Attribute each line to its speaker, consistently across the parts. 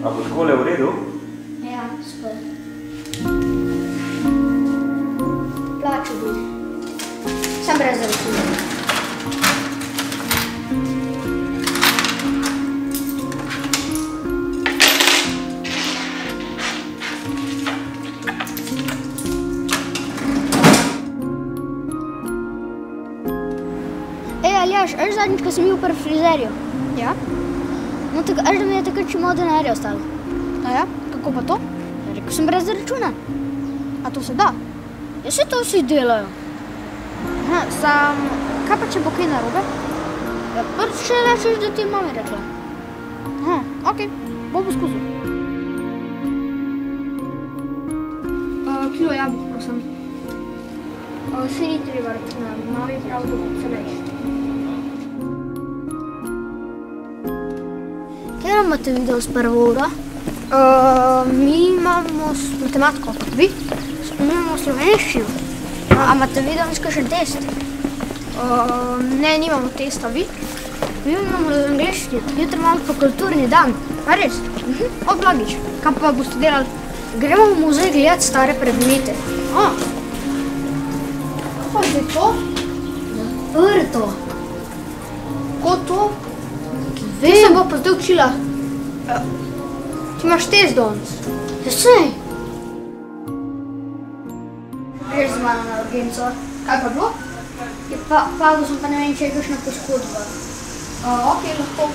Speaker 1: A bo takole v redu?
Speaker 2: Ja, super. Plačal bi. Sam brez računa. Aljaž, až zadnjič, ko sem bil pri frizerju?
Speaker 3: Ja?
Speaker 2: No, tako, až da mi je takrat še malo denarja ostalo.
Speaker 3: A ja? Kako pa to?
Speaker 2: Rekel sem brez računa.
Speaker 3: A to se da?
Speaker 2: Ja, se to vsi delajo.
Speaker 3: Aha, kaj pa če bo kaj narobe?
Speaker 2: Ja, prv še rečeš, da ti je mami rekla.
Speaker 3: Aha, okej, bom poskusil. Kilo jabolk, prosim. Se ni treba računati, mami prav, da bo cenejši.
Speaker 2: Kaj imate video s prvo uro?
Speaker 3: Mi imamo matematiko. Vi?
Speaker 2: Mi imamo slovenščino. A imate video kakšen test?
Speaker 3: Ne, nimamo testa. Vi?
Speaker 2: Mi imamo angleščino. Jutri imamo pa kulturni dan.
Speaker 3: A res? O, blagič. Kaj pa boste delali?
Speaker 2: Gremo v muzej gledati stare predmete.
Speaker 3: A. Kaj pa je to?
Speaker 2: Vrto.
Speaker 3: Ko to? Kaj se bo pa zdaj učila? Ti imaš test danes?
Speaker 2: Ja, sej. Greš z mano na urgenco.
Speaker 3: Kaj pa bilo?
Speaker 2: Ja, padel sem pa ne vem, če je kakšna poškodba.
Speaker 3: Okej, lahko.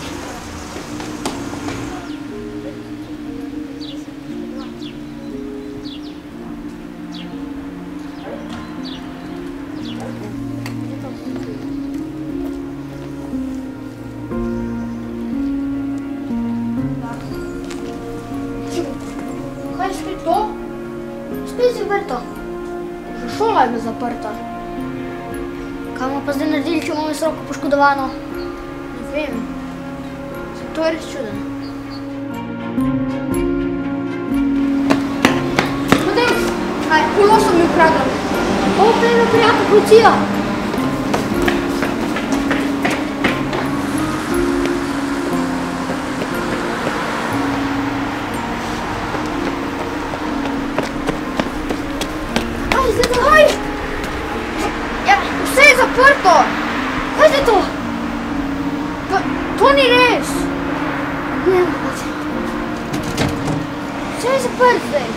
Speaker 3: Kaj je spet to?
Speaker 2: Spet si vrto.
Speaker 3: Že šola je zaprta.
Speaker 2: Kaj bomo pa zdaj naredili, če imamo roko poškodovano?
Speaker 3: Ne vem. To je res čudno. Potem, kolo so mi ukradali.
Speaker 2: Pejme prijatelj, policija!
Speaker 3: Kaj? Ja, vse je zaprto.
Speaker 2: Kaj je to?
Speaker 3: Pa, to ni res.
Speaker 2: Ne, vse je zaprt zdaj.